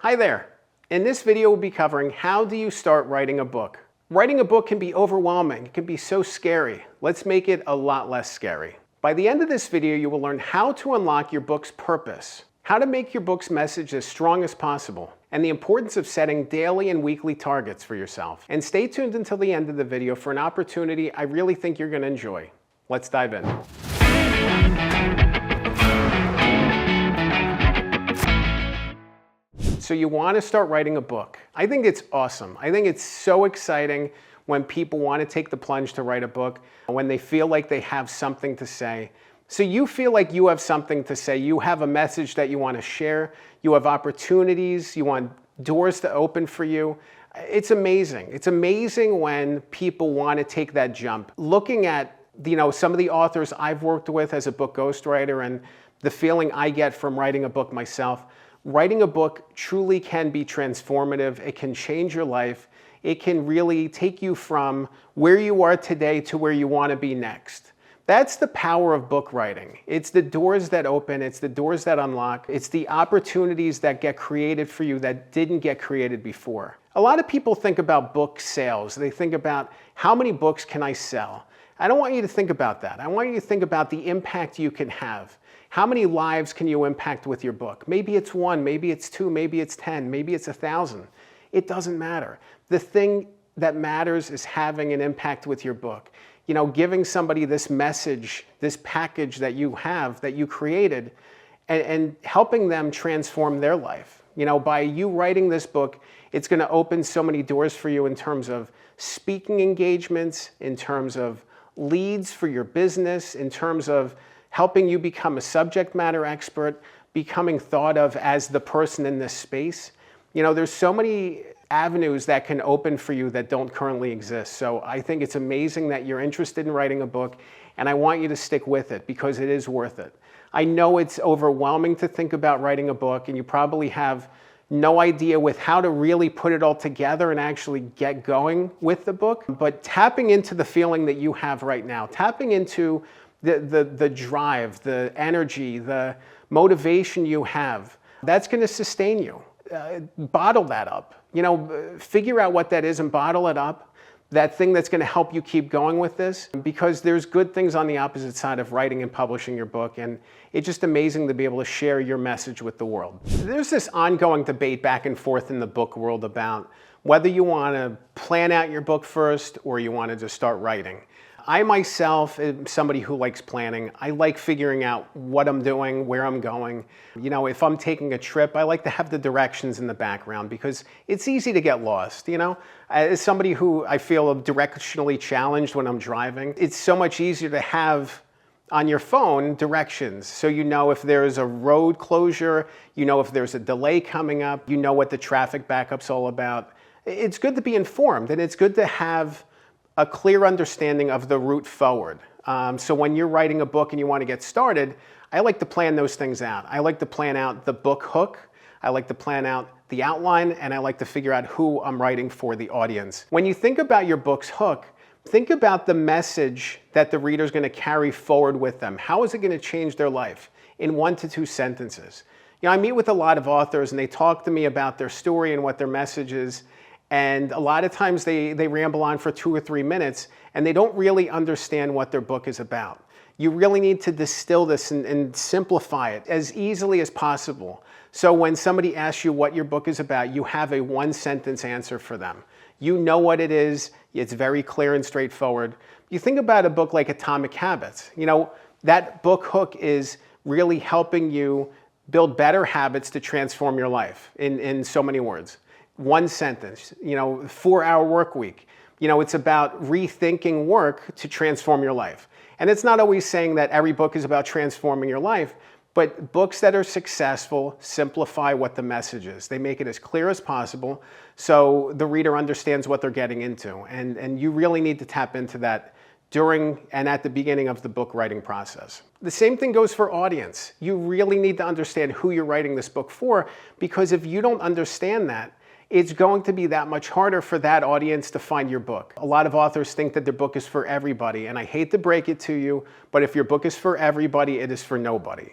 Hi there. In this video we'll be covering how do you start writing a book. Writing a book can be overwhelming. It can be so scary. Let's make it a lot less scary. By the end of this video you will learn how to unlock your book's purpose, how to make your book's message as strong as possible, and the importance of setting daily and weekly targets for yourself. And stay tuned until the end of the video for an opportunity I really think you're going to enjoy. Let's dive in. So you want to start writing a book. I think it's awesome. I think it's so exciting when people want to take the plunge to write a book, when they feel like they have something to say. So you feel like you have something to say. You have a message that you want to share. You have opportunities. You want doors to open for you. It's amazing. It's amazing when people want to take that jump. Looking at some of the authors I've worked with as a book ghostwriter and the feeling I get from writing a book myself, writing a book truly can be transformative. It can change your life. It can really take you from where you are today to where you want to be next. That's the power of book writing. It's the doors that open. It's the doors that unlock. It's the opportunities that get created for you that didn't get created before. A lot of people think about book sales. They think about how many books can I sell? I don't want you to think about that. I want you to think about the impact you can have. How many lives can you impact with your book? Maybe it's 1, maybe it's 2, maybe it's 10, maybe it's 1,000. It doesn't matter. The thing that matters is having an impact with your book. Giving somebody this message, this package that you have, that you created, and helping them transform their life. By you writing this book, it's going to open so many doors for you in terms of speaking engagements, in terms of leads for your business, in terms of helping you become a subject matter expert, becoming thought of as the person in this space. There's so many avenues that can open for you that don't currently exist. So I think it's amazing that you're interested in writing a book, and I want you to stick with it because it is worth it. I know it's overwhelming to think about writing a book, and you probably have no idea with how to really put it all together and actually get going with the book. But tapping into the feeling that you have right now, tapping into the drive, the energy, the motivation you have, that's going to sustain you. Bottle that up. Figure out what that is and bottle it up. That thing that's going to help you keep going with this, because there's good things on the opposite side of writing and publishing your book, and it's just amazing to be able to share your message with the world. There's this ongoing debate back and forth in the book world about whether you want to plan out your book first or you want to just start writing. I myself am somebody who likes planning. I like figuring out what I'm doing, where I'm going. If I'm taking a trip, I like to have the directions in the background because it's easy to get lost. As somebody who I feel directionally challenged when I'm driving, it's so much easier to have on your phone directions. So if there's a road closure, if there's a delay coming up, what the traffic backup's all about. It's good to be informed, and it's good to have a clear understanding of the route forward. So when you're writing a book and you want to get started, I like to plan those things out. I like to plan out the book hook. I like to plan out the outline, and I like to figure out who I'm writing for the audience. When you think about your book's hook, think about the message that the reader's going to carry forward with them. How is it going to change their life in 1 to 2 sentences? I meet with a lot of authors and they talk to me about their story and what their message is. And a lot of times they ramble on for 2 or 3 minutes and they don't really understand what their book is about. You really need to distill this and simplify it as easily as possible. So when somebody asks you what your book is about, you have a 1-sentence answer for them. You know what it is. It's very clear and straightforward. You think about a book like Atomic Habits. That book hook is really helping you build better habits to transform your life in so many words. 1 sentence, 4-hour work week. It's about rethinking work to transform your life. And it's not always saying that every book is about transforming your life, but books that are successful simplify what the message is. They make it as clear as possible so the reader understands what they're getting into. And you really need to tap into that during and at the beginning of the book writing process. The same thing goes for audience. You really need to understand who you're writing this book for, because if you don't understand that, it's going to be that much harder for that audience to find your book. A lot of authors think that their book is for everybody, and I hate to break it to you, but if your book is for everybody, it is for nobody.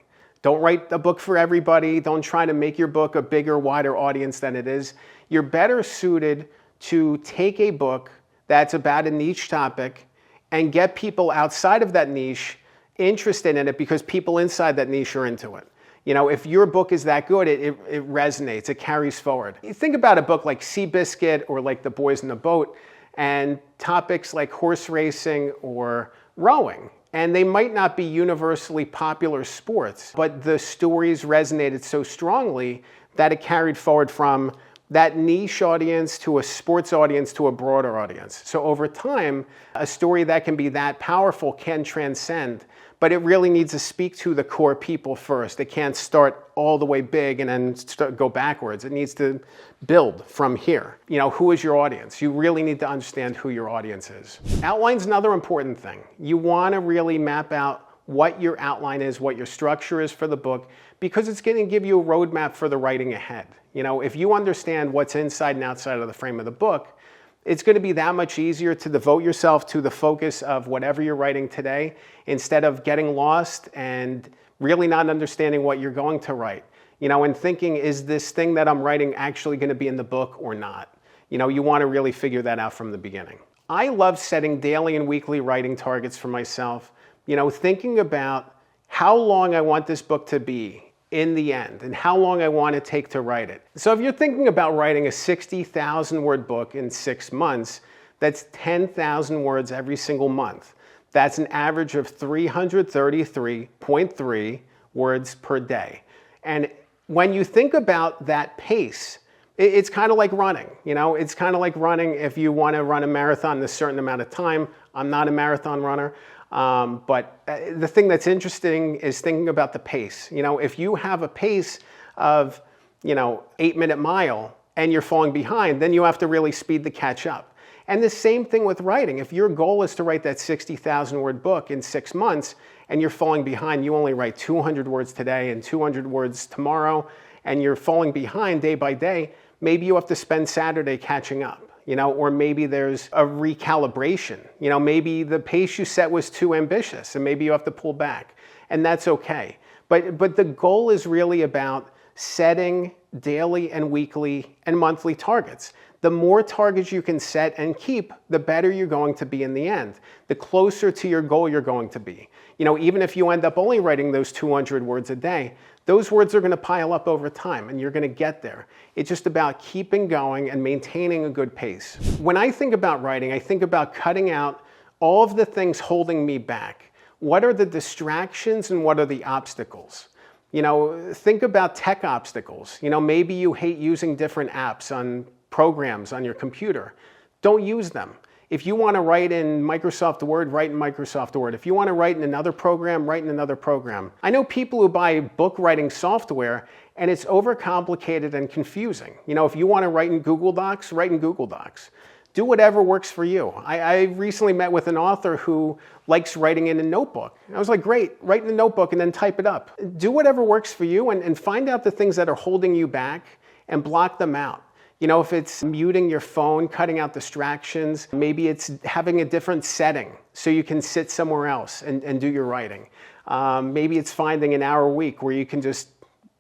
Don't write a book for everybody. Don't try to make your book a bigger, wider audience than it is. You're better suited to take a book that's about a niche topic and get people outside of that niche interested in it because people inside that niche are into it. If your book is that good, it resonates, it carries forward. You think about a book like Seabiscuit or like The Boys in the Boat and topics like horse racing or rowing. And they might not be universally popular sports, but the stories resonated so strongly that it carried forward from that niche audience to a sports audience to a broader audience. So over time, a story that can be that powerful can transcend, but it really needs to speak to the core people first. It can't start all the way big and then go backwards. It needs to build from here. Who is your audience? You really need to understand who your audience is. Outline's another important thing. You want to really map out what your outline is, what your structure is for the book, because it's going to give you a roadmap for the writing ahead. If you understand what's inside and outside of the frame of the book, it's going to be that much easier to devote yourself to the focus of whatever you're writing today instead of getting lost and really not understanding what you're going to write. And thinking, is this thing that I'm writing actually going to be in the book or not? You want to really figure that out from the beginning. I love setting daily and weekly writing targets for myself, thinking about how long I want this book to be in the end and how long I want to take to write it. So if you're thinking about writing a 60,000 word book in 6 months, that's 10,000 words every single month. That's an average of 333.3 words per day. And when you think about that pace, it's kind of like running. It's kind of like running if you want to run a marathon in a certain amount of time. I'm not a marathon runner. But the thing that's interesting is thinking about the pace. If you have a pace of, 8-minute mile and you're falling behind, then you have to really speed to catch up. And the same thing with writing. If your goal is to write that 60,000 word book in 6 months and you're falling behind, you only write 200 words today and 200 words tomorrow, and you're falling behind day by day, maybe you have to spend Saturday catching up. Or maybe there's a recalibration. Maybe the pace you set was too ambitious and maybe you have to pull back, and that's okay. But the goal is really about setting daily and weekly and monthly targets. The more targets you can set and keep, the better you're going to be in the end. The closer to your goal you're going to be. Even if you end up only writing those 200 words a day, those words are going to pile up over time and you're going to get there. It's just about keeping going and maintaining a good pace. When I think about writing, I think about cutting out all of the things holding me back. What are the distractions and what are the obstacles? Think about tech obstacles. Maybe you hate using different apps on programs on your computer. Don't use them. If you want to write in Microsoft Word, write in Microsoft Word. If you want to write in another program, write in another program. I know people who buy book writing software and it's overcomplicated and confusing. If you want to write in Google Docs, write in Google Docs. Do whatever works for you. I recently met with an author who likes writing in a notebook. I was like, great, write in a notebook and then type it up. Do whatever works for you and find out the things that are holding you back and block them out. If it's muting your phone, cutting out distractions, maybe it's having a different setting so you can sit somewhere else and do your writing. Maybe it's finding an hour a week where you can just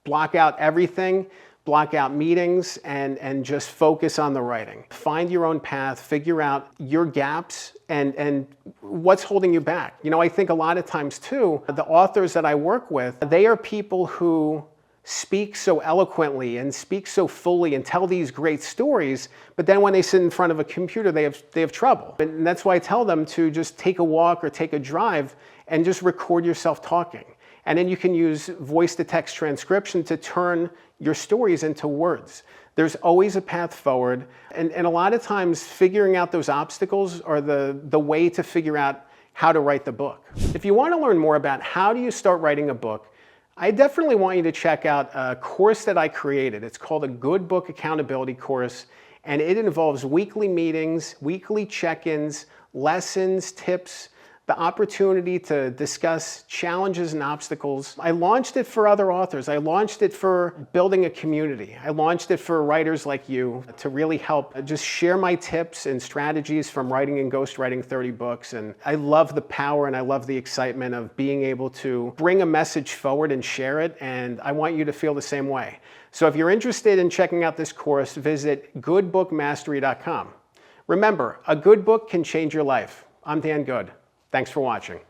block out everything, block out meetings, and just focus on the writing. Find your own path, figure out your gaps and what's holding you back. I think a lot of times too, the authors that I work with, they are people who speak so eloquently and speak so fully and tell these great stories, but then when they sit in front of a computer, they have trouble. And that's why I tell them to just take a walk or take a drive and just record yourself talking. And then you can use voice-to-text transcription to turn your stories into words. There's always a path forward, and a lot of times figuring out those obstacles are the way to figure out how to write the book. If you want to learn more about how do you start writing a book, I definitely want you to check out a course that I created. It's called a Good Book Accountability Course, and it involves weekly meetings, weekly check-ins, lessons, tips, the opportunity to discuss challenges and obstacles. I launched it for other authors. I launched it for building a community. I launched it for writers like you to really help just share my tips and strategies from writing and ghostwriting 30 books. And I love the power and I love the excitement of being able to bring a message forward and share it. And I want you to feel the same way. So if you're interested in checking out this course, visit goodbookmastery.com. Remember, a good book can change your life. I'm Dan Good. Thanks for watching.